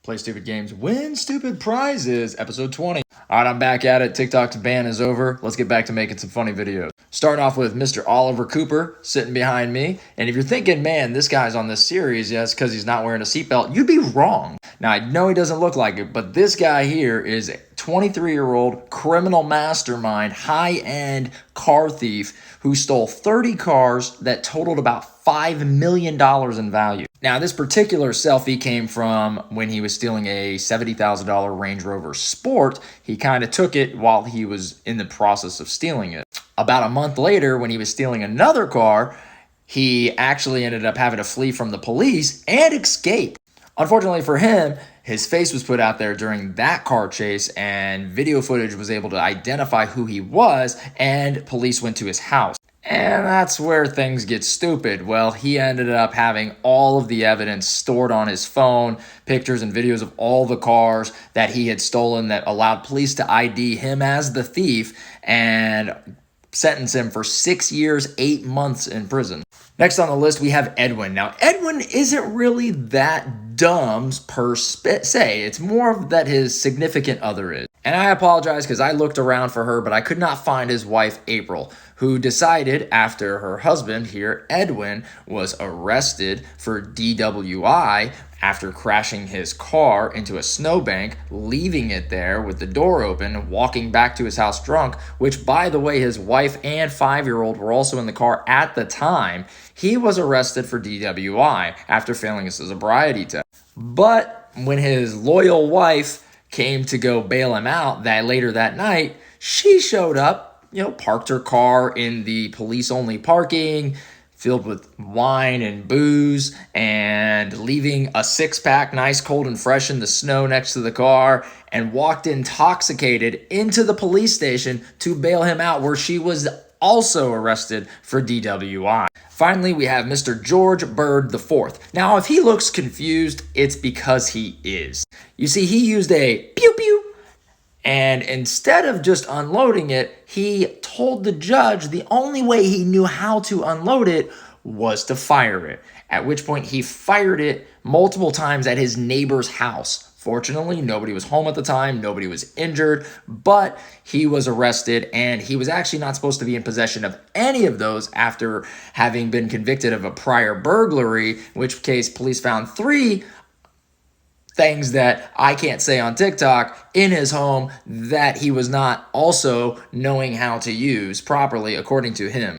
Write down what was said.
Play stupid games, win stupid prizes, episode 20. All right, I'm back at it. TikTok's ban is over. Let's get back to making some funny videos. Starting off with Mr. Oliver Cooper sitting behind me. And if you're thinking, man, this guy's on this series, yes, because he's not wearing a seatbelt, you'd be wrong. Now, I know he doesn't look like it, but this guy here is a 23-year-old criminal mastermind, high-end car thief who stole 30 cars that totaled about $5 million in value. Now, this particular selfie came from when he was stealing a $70,000 Range Rover Sport. He kind of took it while he was in the process of stealing it. About a month later, when he was stealing another car, he actually ended up having to flee from the police and escape. Unfortunately for him, his face was put out there during that car chase, and video footage was able to identify who he was, and police went to his house. And that's where things get stupid. Well, he ended up having all of the evidence stored on his phone, pictures and videos of all the cars that he had stolen that allowed police to ID him as the thief and sentence him for 6 years, 8 months in prison. Next on the list, we have Edwin. Now, Edwin isn't really that dumb per se. It's more that his significant other is. And I apologize because I looked around for her, but I could not find his wife, April, who decided after her husband here, Edwin, was arrested for DWI after crashing his car into a snowbank, leaving it there with the door open, walking back to his house drunk, which, by the way, his wife and 5-year-old were also in the car at the time. He was arrested for DWI after failing a sobriety test. But when his loyal wife came to go bail him out later that night, she showed up, parked her car in the police-only parking, filled with wine and booze, and leaving a six-pack, nice, cold, and fresh in the snow next to the car, and walked intoxicated into the police station to bail him out, where she was also arrested for DWI. Finally, we have Mr. George Bird IV. Now, if he looks confused, it's because he is. You see, he used a pew-pew, and instead of just unloading it, he told the judge the only way he knew how to unload it was to fire it, at which point he fired it multiple times at his neighbor's house. Fortunately, nobody was home at the time, nobody was injured, but he was arrested, and he was actually not supposed to be in possession of any of those after having been convicted of a prior burglary, in which case police found 3 things that I can't say on TikTok in his home that he was not also knowing how to use properly, according to him.